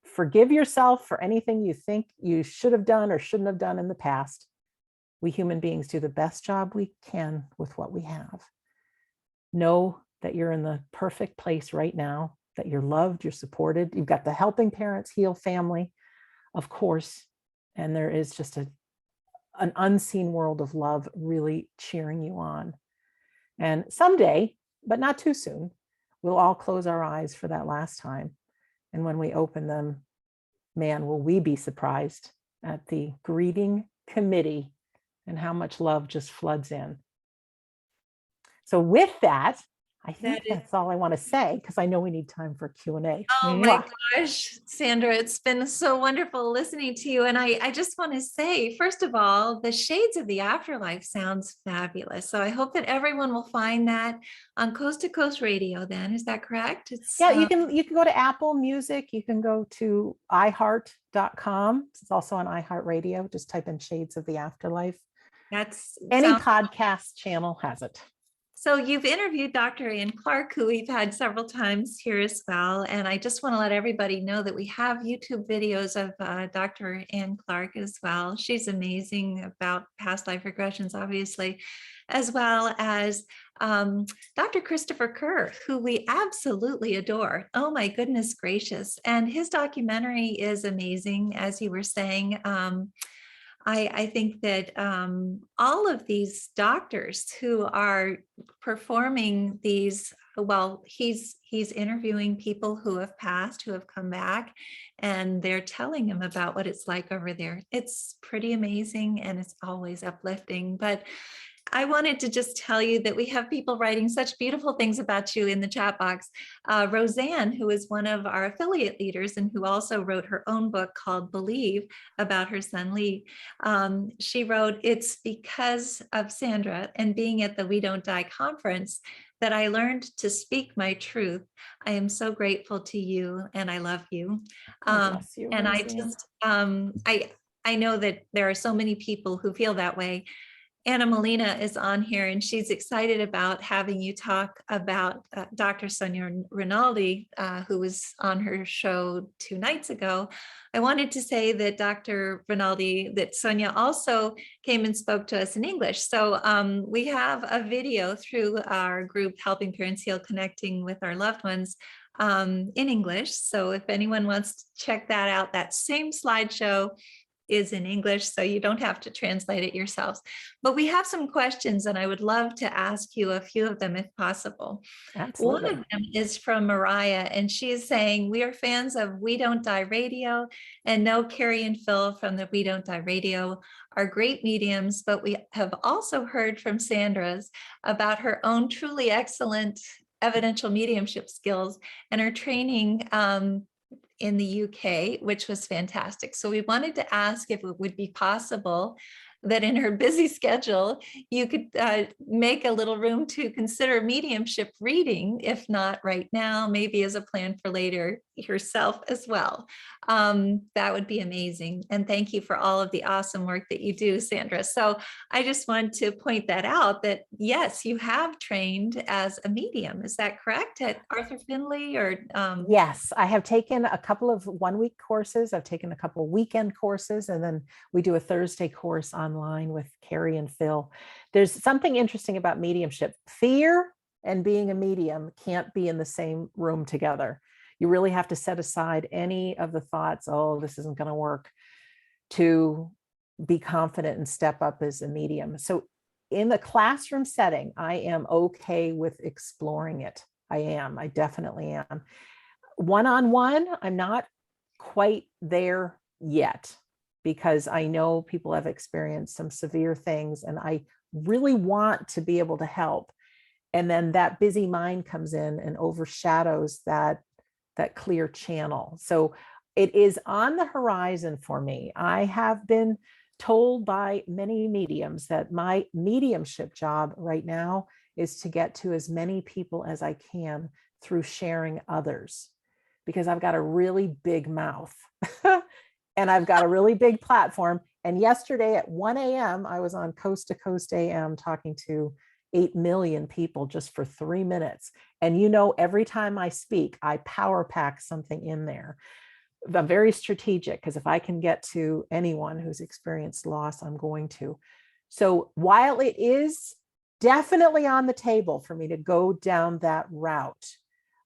forgive yourself for anything you think you should have done or shouldn't have done in the past. We human beings do the best job we can with what we have. Know that you're in the perfect place right now, that you're loved, you're supported. You've got the Helping Parents Heal family, of course, and there is just an unseen world of love really cheering you on. And someday, but not too soon, we'll all close our eyes for that last time. And when we open them, man, will we be surprised at the greeting committee and how much love just floods in. So with that, I think that's all I want to say, because I know we need time for Q&A. Oh my gosh, Sandra, it's been so wonderful listening to you. And I just want to say, first of all, the Shades of the Afterlife sounds fabulous. So I hope that everyone will find that on Coast to Coast Radio then. Is that correct? Yeah, you can go to Apple Music. You can go to iHeart.com. It's also on iHeartRadio. Just type in Shades of the Afterlife. Any podcast channel has it. So you've interviewed Dr. Ann Clark, who we've had several times here as well. And I just want to let everybody know that we have YouTube videos of Dr. Ann Clark as well. She's amazing about past life regressions, obviously, as well as Dr. Christopher Kerr, who we absolutely adore. Oh my goodness gracious. And his documentary is amazing, as you were saying. I think that all of these doctors who are performing these, well, he's interviewing people who have passed, who have come back, and they're telling him about what it's like over there. It's pretty amazing, and it's always uplifting. But I wanted to just tell you that we have people writing such beautiful things about you in the chat box. Roseanne, who is one of our affiliate leaders and who also wrote her own book called Believe about her son Lee. She wrote, "It's because of Sandra and being at the We Don't Die conference that I learned to speak my truth. I am so grateful to you and I love you." Bless you, and I Roseanne. just, I know that there are so many people who feel that way. Anna Molina is on here and she's excited about having you talk about Dr. Sonia Rinaldi, who was on her show 2 nights ago. I wanted to say that Dr. Rinaldi, that Sonia also came and spoke to us in English. So we have a video through our group, Helping Parents Heal, Connecting with Our Loved Ones, in English. So if anyone wants to check that out, that same slideshow is in English, so you don't have to translate it yourselves. But we have some questions and I would love to ask you a few of them if possible. Absolutely. One of them is from Mariah, and she is saying, "We are fans of We Don't Die Radio and know Carrie and Phil from the We Don't Die Radio are great mediums, but we have also heard from Sandra's about her own truly excellent evidential mediumship skills and her training in the UK, which was fantastic. So we wanted to ask if it would be possible that in her busy schedule, you could make a little room to consider mediumship reading, if not right now, maybe as a plan for later yourself as well. That would be amazing. And thank you for all of the awesome work that you do, Sandra. So I just want to point that out, that yes, you have trained as a medium. Is that correct, at Arthur Findlay or? Yes, I have taken a couple of 1-week courses. I've taken a couple of weekend courses, and then we do a Thursday course online with Carrie and Phil. There's something interesting about mediumship. Fear and being a medium can't be in the same room together. You really have to set aside any of the thoughts, oh, this isn't going to work, to be confident and step up as a medium. So in the classroom setting, I am okay with exploring it. I definitely am. One-on-one, I'm not quite there yet, because I know people have experienced some severe things and I really want to be able to help. And then that busy mind comes in and overshadows that clear channel. So it is on the horizon for me. I have been told by many mediums that my mediumship job right now is to get to as many people as I can through sharing others, because I've got a really big mouth and I've got a really big platform. And yesterday at 1 a.m., I was on Coast to Coast AM talking to 8 million people just for 3 minutes. And every time I speak, I power pack something in there. I'm very strategic, because if I can get to anyone who's experienced loss, I'm going to. So while it is definitely on the table for me to go down that route,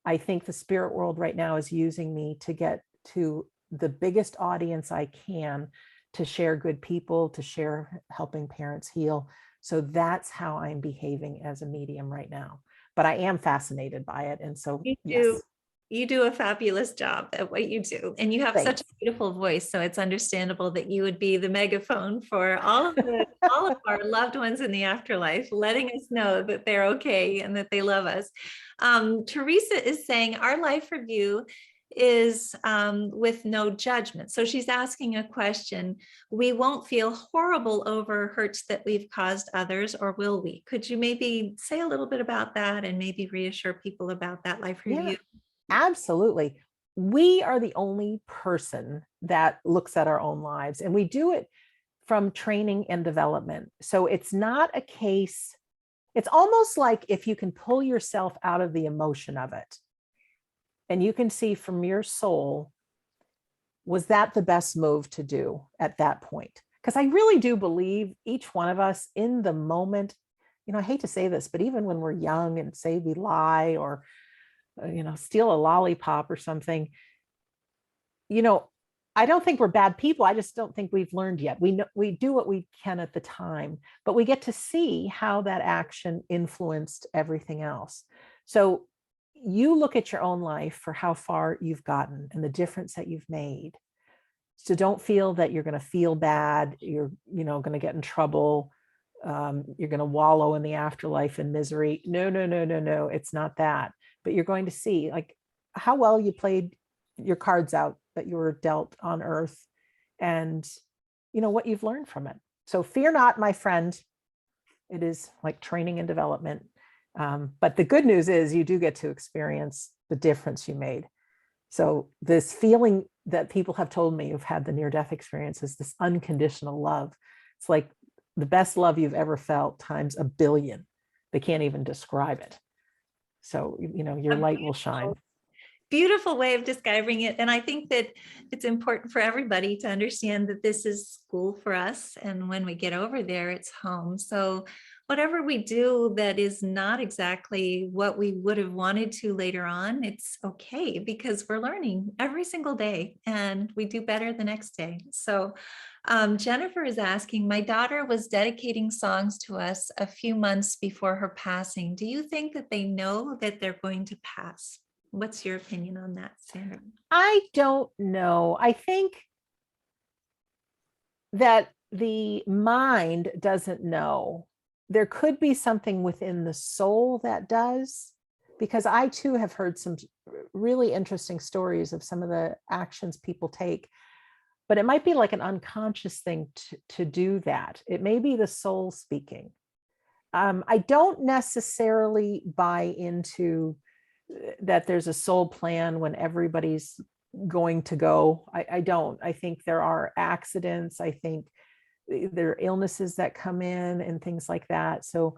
I think the spirit world right now is using me to get to the biggest audience I can, to share good people, to share helping parents heal. So that's how I'm behaving as a medium right now. But I am fascinated by it. And so, yes. You do a fabulous job at what you do, and you have such a beautiful voice. So it's understandable that you would be the megaphone for all of our loved ones in the afterlife, letting us know that they're okay and that they love us. Teresa is saying our life review is with no judgment. So she's asking a question. We won't feel horrible over hurts that we've caused others, or will we? Could you maybe say a little bit about that and maybe reassure people about that life review? Yeah. Absolutely. We are the only person that looks at our own lives, and we do it from training and development. So it's not a case, it's almost like if you can pull yourself out of the emotion of it and you can see from your soul, was that the best move to do at that point? Because I really do believe each one of us in the moment, I hate to say this, but even when we're young and say we lie or steal a lollipop or something, I don't think we're bad people. I just don't think we've learned yet. We do what we can at the time, but we get to see how that action influenced everything else. So you look at your own life for how far you've gotten and the difference that you've made. So don't feel that you're going to feel bad. You're, going to get in trouble. You're going to wallow in the afterlife in misery. No. It's not that. But you're going to see like how well you played your cards out that you were dealt on earth, and what you've learned from it. So fear not, my friend. It is like training and development. But the good news is you do get to experience the difference you made. So this feeling that people have told me who've had the near-death experience is this unconditional love. It's like the best love you've ever felt times a billion. They can't even describe it. So, your light will shine. Beautiful way of describing it. And I think that it's important for everybody to understand that this is school for us. And when we get over there, it's home. So whatever we do that is not exactly what we would have wanted to later on, it's okay, because we're learning every single day and we do better the next day. So Jennifer is asking, my daughter was dedicating songs to us a few months before her passing. Do you think that they know that they're going to pass? What's your opinion on that, Sandra? I don't know. I think that the mind doesn't know. There could be something within the soul that does, because I too have heard some really interesting stories of some of the actions people take, but it might be like an unconscious thing to do that. It may be the soul speaking. I don't necessarily buy into that there's a soul plan when everybody's going to go. I don't. I think there are accidents. I think there are illnesses that come in and things like that. So,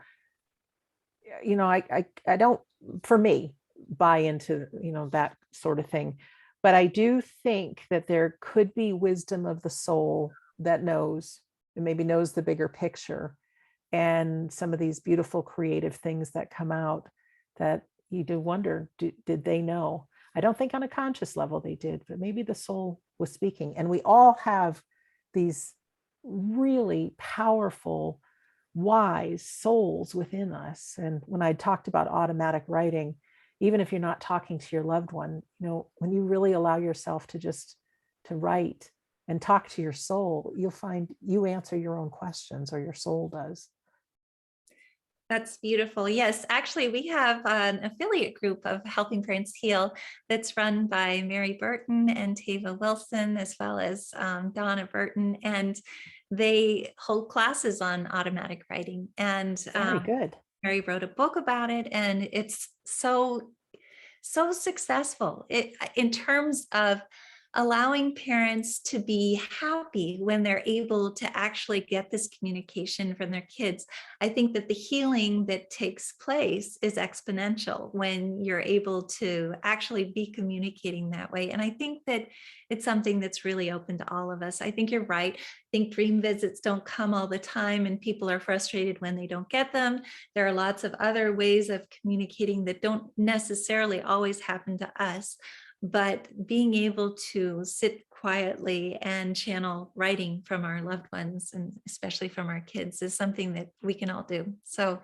I don't, for me, buy into, that sort of thing. But I do think that there could be wisdom of the soul that knows, and maybe knows the bigger picture, and some of these beautiful creative things that come out that you do wonder, did they know? I don't think on a conscious level they did, but maybe the soul was speaking. And we all have these really powerful, wise souls within us. And when I talked about automatic writing, even if you're not talking to your loved one, when you really allow yourself to just to write and talk to your soul, you'll find you answer your own questions, or your soul does. That's beautiful. Yes, actually, we have an affiliate group of Helping Parents Heal that's run by Mary Burton and Tava Wilson, as well as Donna Burton, and they hold classes on automatic writing. And Very good. Mary wrote a book about it, and it's so successful in terms of allowing parents to be happy when they're able to actually get this communication from their kids. I think that the healing that takes place is exponential when you're able to actually be communicating that way. And I think that it's something that's really open to all of us. I think you're right. I think dream visits don't come all the time, and people are frustrated when they don't get them. There are lots of other ways of communicating that don't necessarily always happen to us. But being able to sit quietly and channel writing from our loved ones, and especially from our kids, is something that we can all do. So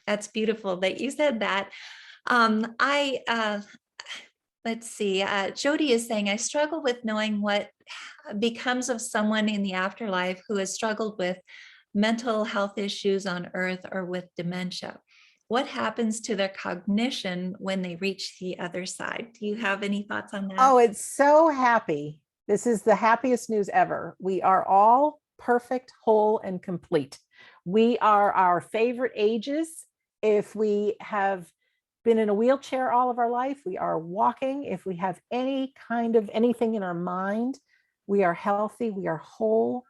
that's beautiful that you said that. Let's see, Jody is saying, I struggle with knowing what becomes of someone in the afterlife who has struggled with mental health issues on Earth or with dementia. What happens to their cognition when they reach the other side? Do you have any thoughts on that? Oh, it's so happy. This is the happiest news ever. We are all perfect, whole, and complete. We are our favorite ages. If we have been in a wheelchair all of our life, we are walking. If we have any kind of anything in our mind, we are healthy, we are whole,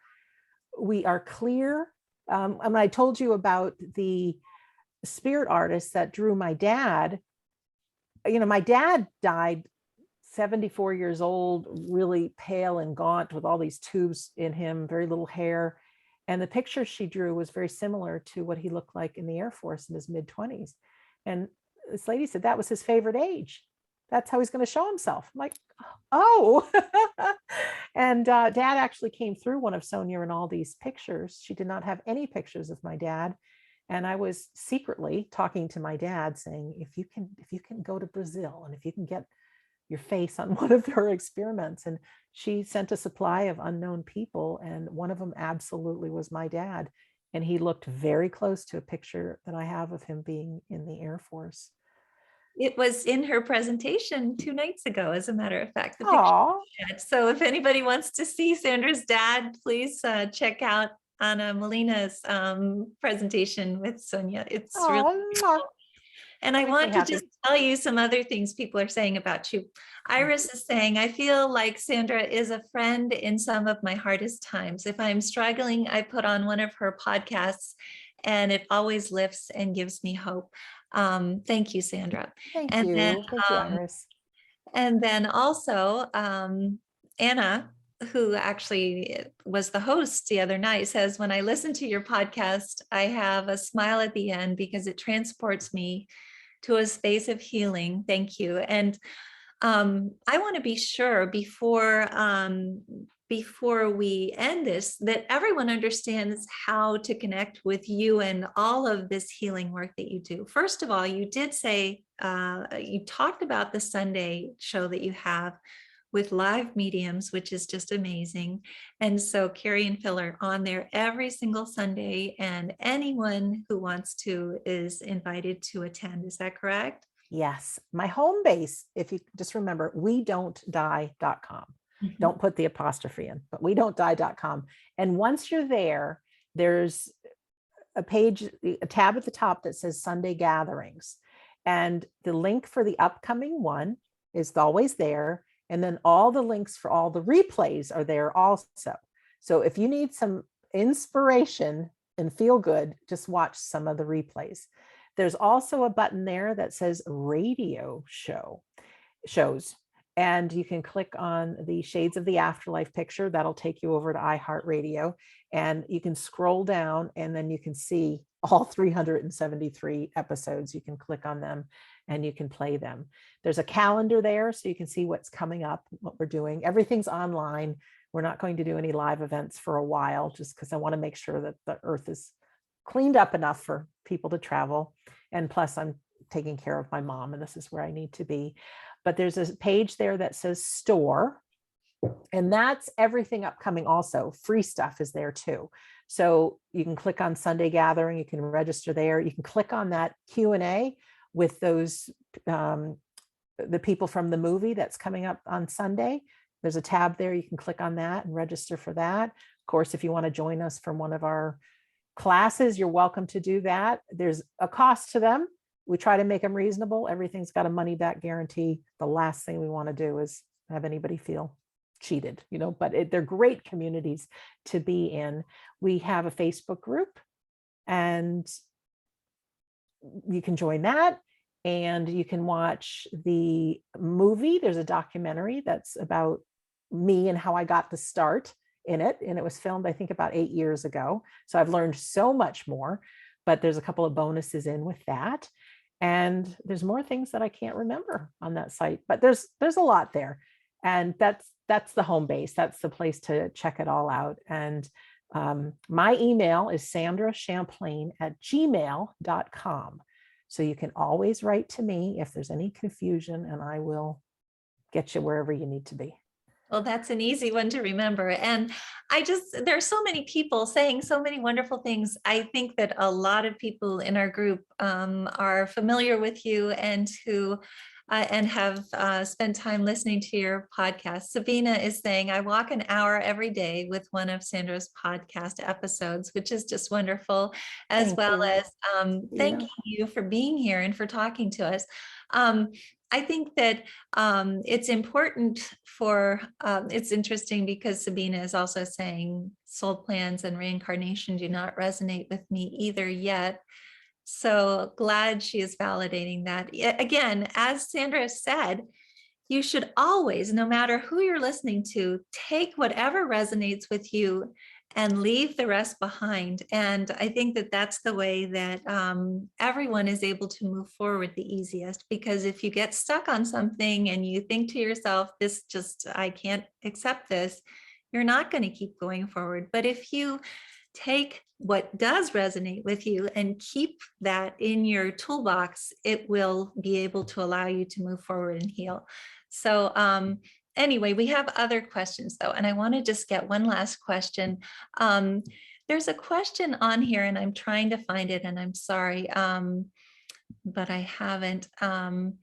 we are clear. And I told you about the spirit artist that drew my dad. You know, my dad died 74 years old, really pale and gaunt with all these tubes in him, very little hair. And the picture she drew was very similar to what he looked like in the Air Force in his mid-20s. And this lady said that was his favorite age. That's how he's going to show himself. I'm like, oh. And Dad actually came through one of Sonia Rinaldi's pictures. She did not have any pictures of my dad. And I was secretly talking to my dad saying, if you can go to Brazil and if you can get your face on one of her experiments. And she sent a supply of unknown people. And one of them absolutely was my dad. And he looked very close to a picture that I have of him being in the Air Force. It was in her presentation 2 nights ago, as a matter of fact. The Oh, picture. So if anybody wants to see Sandra's dad, please check out Anna Molina's presentation with Sonia. It's really oh, And I makes me want to happy. just tell you some other things people are saying about you. Iris is saying, I feel like Sandra is a friend in some of my hardest times. If I'm struggling, I put on one of her podcasts and it always lifts and gives me hope. Thank you, Sandra. Thank And you. then, Thank you, Iris. and then also Anna, who actually was the host the other night, says, when I listen to your podcast, I have a smile at the end because it transports me to a space of healing. Thank you. And I want to be sure before we end this, that everyone understands how to connect with you and all of this healing work that you do. First of all, you did say, you talked about the Sunday show that you have with live mediums, which is just amazing. And so Carrie and Phil are on there every single Sunday, and anyone who wants to is invited to attend. Is that correct? Yes. My home base, if you just remember, wedon'tdie.com. Don't put the apostrophe in, but wedon'tdie.com. And once you're there, there's a page, a tab at the top that says Sunday gatherings. And the link for the upcoming one is always there. And then all the links for all the replays are there also. So if you need some inspiration and feel good, just watch some of the replays. There's also a button there that says radio shows. And you can click on the Shades of the Afterlife picture. That'll take you over to iHeartRadio. And you can scroll down and then you can see all 373 episodes. You can click on them and you can play them. There's a calendar there so you can see what's coming up, what we're doing. Everything's online. We're not going to do any live events for a while, just because I want to make sure that the earth is cleaned up enough for people to travel. And plus I'm taking care of my mom and this is where I need to be. But there's a page there that says store. And that's everything upcoming. Also, free stuff is there too. So you can click on Sunday Gathering, you can register there. You can click on that Q&A with those, the people from the movie that's coming up on Sunday. There's a tab there. You can click on that and register for that. Of course, if you want to join us from one of our classes, you're welcome to do that. There's a cost to them. We try to make them reasonable. Everything's got a money back guarantee. The last thing we want to do is have anybody feel cheated, but they're great communities to be in. We have a Facebook group and you can join that, and you can watch the movie. There's a documentary that's about me and how I got the start in it. And it was filmed, I think, about 8 years ago. So I've learned so much more, but there's a couple of bonuses in with that. And there's more things that I can't remember on that site, but there's a lot there. And that's the home base. That's the place to check it all out. And my email is sandrachamplain@gmail.com. So you can always write to me if there's any confusion, and I will get you wherever you need to be. Well, that's an easy one to remember. And there are so many people saying so many wonderful things. I think that a lot of people in our group are familiar with you and who and have spent time listening to your podcast. Sabina is saying, I walk an hour every day with one of Sandra's podcast episodes, which is just wonderful, as well as thanking you for being here and for talking to us. I think that it's important it's interesting because Sabina is also saying soul plans and reincarnation do not resonate with me either yet. So glad she is validating that. Again, as Sandra said, you should always, no matter who you're listening to, take whatever resonates with you and leave the rest behind. And I think that that's the way that everyone is able to move forward the easiest, because if you get stuck on something and you think to yourself, I can't accept this, you're not going to keep going forward. But if you take what does resonate with you and keep that in your toolbox, it will be able to allow you to move forward and heal. So anyway, we have other questions though, and I want to just get one last question. There's a question on here and I'm trying to find it, and I'm sorry, but I haven't. I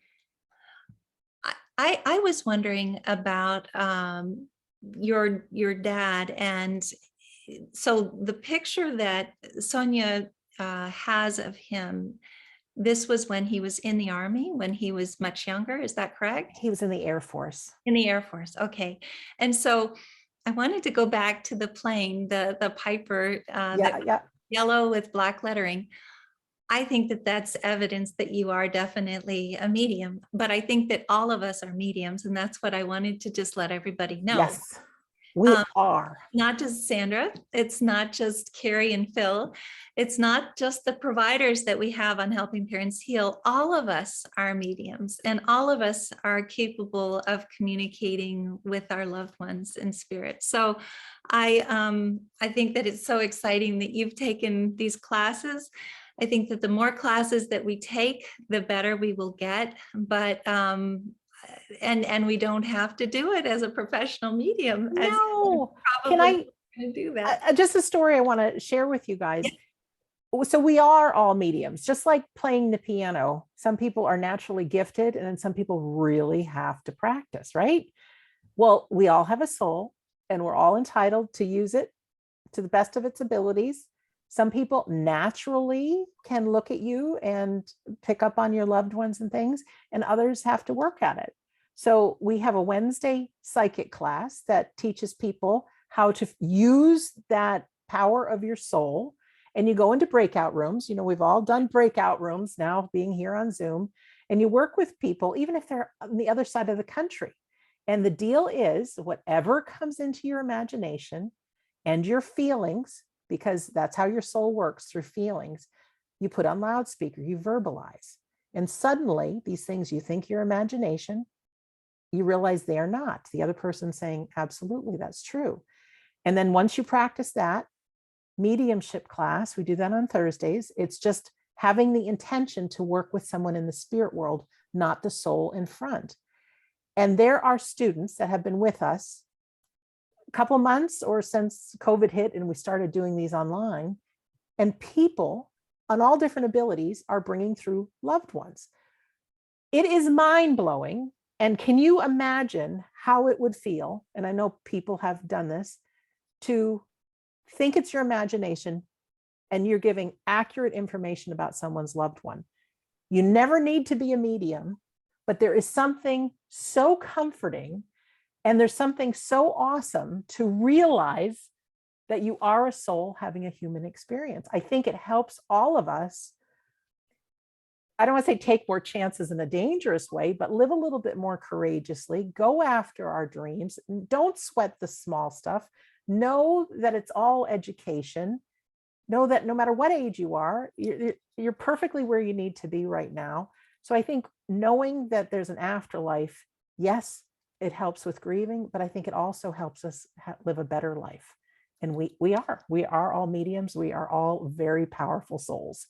was wondering about your dad, and so the picture that Sonia has of him, this was when he was in the Army, when he was much younger. Is that correct? He was in the Air Force. In the Air Force. Okay. And so I wanted to go back to the plane, the Piper, yellow with black lettering. I think that that's evidence that you are definitely a medium, but I think that all of us are mediums. And that's what I wanted to just let everybody know. Yes, we are. Not just Sandra, it's not just Carrie and Phil, it's not just the providers that we have on Helping Parents Heal. All of us are mediums, and all of us are capable of communicating with our loved ones in spirit. So I think that it's so exciting that you've taken these classes. I think that the more classes that we take, the better we will get. But and we don't have to do it as a professional medium. No, can I do that? Just a story I want to share with you guys. Yeah. So we are all mediums, just like playing the piano. Some people are naturally gifted, and then some people really have to practice, right? Well, we all have a soul, and we're all entitled to use it to the best of its abilities. Some people naturally can look at you and pick up on your loved ones and things, and others have to work at it. So we have a Wednesday psychic class that teaches people how to use that power of your soul. And you go into breakout rooms. We've all done breakout rooms now, being here on Zoom, and you work with people, even if they're on the other side of the country. And the deal is, whatever comes into your imagination and your feelings, because that's how your soul works, through feelings, you put on loudspeaker, you verbalize. And suddenly these things you think your imagination, you realize they are not. The other person saying, absolutely, that's true. And then once you practice that mediumship class, we do that on Thursdays. It's just having the intention to work with someone in the spirit world, not the soul in front. And there are students that have been with us couple months or since COVID hit and we started doing these online, and people on all different abilities are bringing through loved ones. It is mind-blowing. And can you imagine how it would feel? And I know people have done this, to think it's your imagination and you're giving accurate information about someone's loved one. You never need to be a medium, but there is something so comforting and there's something so awesome to realize that you are a soul having a human experience. I think it helps all of us. I don't want to say take more chances in a dangerous way, but live a little bit more courageously, go after our dreams. Don't sweat the small stuff. Know that it's all education. Know that no matter what age you are, you're perfectly where you need to be right now. So I think knowing that there's an afterlife, yes, it helps with grieving, but I think it also helps us live a better life. And we are all mediums. We are all very powerful souls.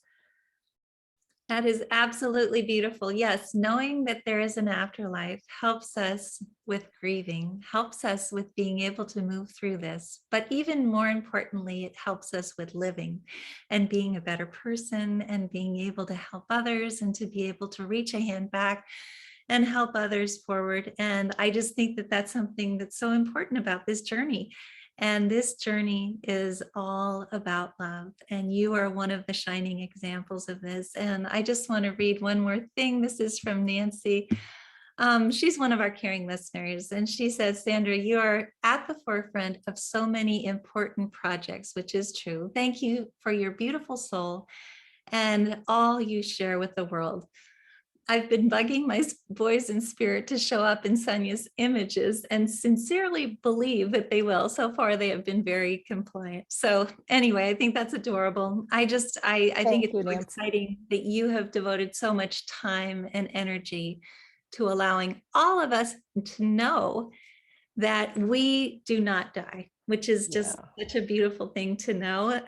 That is absolutely beautiful. Yes, knowing that there is an afterlife helps us with grieving, helps us with being able to move through this. But even more importantly, it helps us with living and being a better person and being able to help others and to be able to reach a hand back and help others forward. And I just think that that's something that's so important about this journey. And this journey is all about love. And you are one of the shining examples of this. And I just want to read one more thing. This is from Nancy. She's one of our caring listeners. And she says, Sandra, you are at the forefront of so many important projects, which is true. Thank you for your beautiful soul and all you share with the world. I've been bugging my boys in spirit to show up in Sonia's images and sincerely believe that they will. So far, they have been very compliant. So anyway, I think that's adorable. I think it's so exciting that you have devoted so much time and energy to allowing all of us to know that we do not die, which is just such a beautiful thing to know.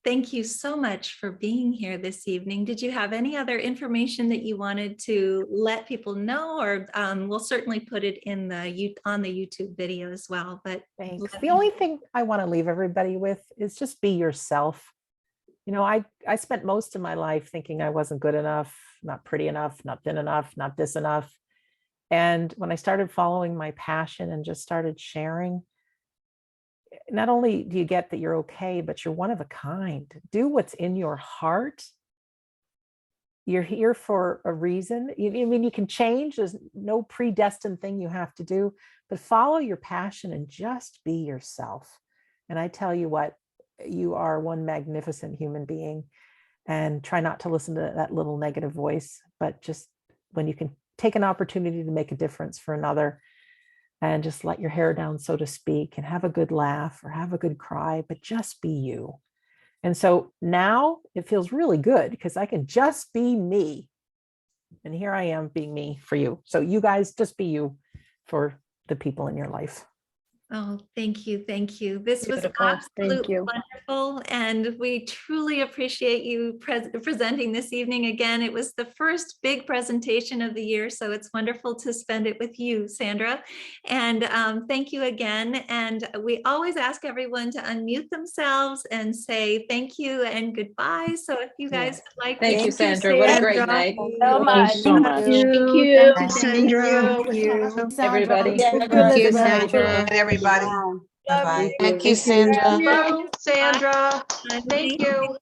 Thank you so much for being here this evening. Did you have any other information that you wanted to let people know, or we'll certainly put it in on the YouTube video as well. But thanks. The only thing I want to leave everybody with is just be yourself. You know, I spent most of my life thinking I wasn't good enough, not pretty enough, not thin enough, not this enough. And when I started following my passion and just started sharing, not only do you get that you're okay, but you're one of a kind. Do what's in your heart. You're here for a reason. I mean, you can change. There's no predestined thing you have to do, but follow your passion and just be yourself. And I tell you what, you are one magnificent human being. And try not to listen to that little negative voice, but just when you can take an opportunity to make a difference for another, and just let your hair down, so to speak, and have a good laugh or have a good cry, but just be you. And so now it feels really good because I can just be me. And here I am being me for you. So you guys just be you for the people in your life. Oh, thank you. Thank you. This was Beautiful. absolutely wonderful. And we truly appreciate you presenting this evening. Again, it was the first big presentation of the year. So it's wonderful to spend it with you, Sandra. And thank you again. And we always ask everyone to unmute themselves and say thank you and goodbye. So if you guys would like Thank to. you, Sandra. What a great night. So much. So much. Thank you. Thank you, Sandra. Everybody. Thank you, Sandra. Everybody. Bye-bye. Thank you, Sandra. Thank you, Sandra. Bye. Thank you.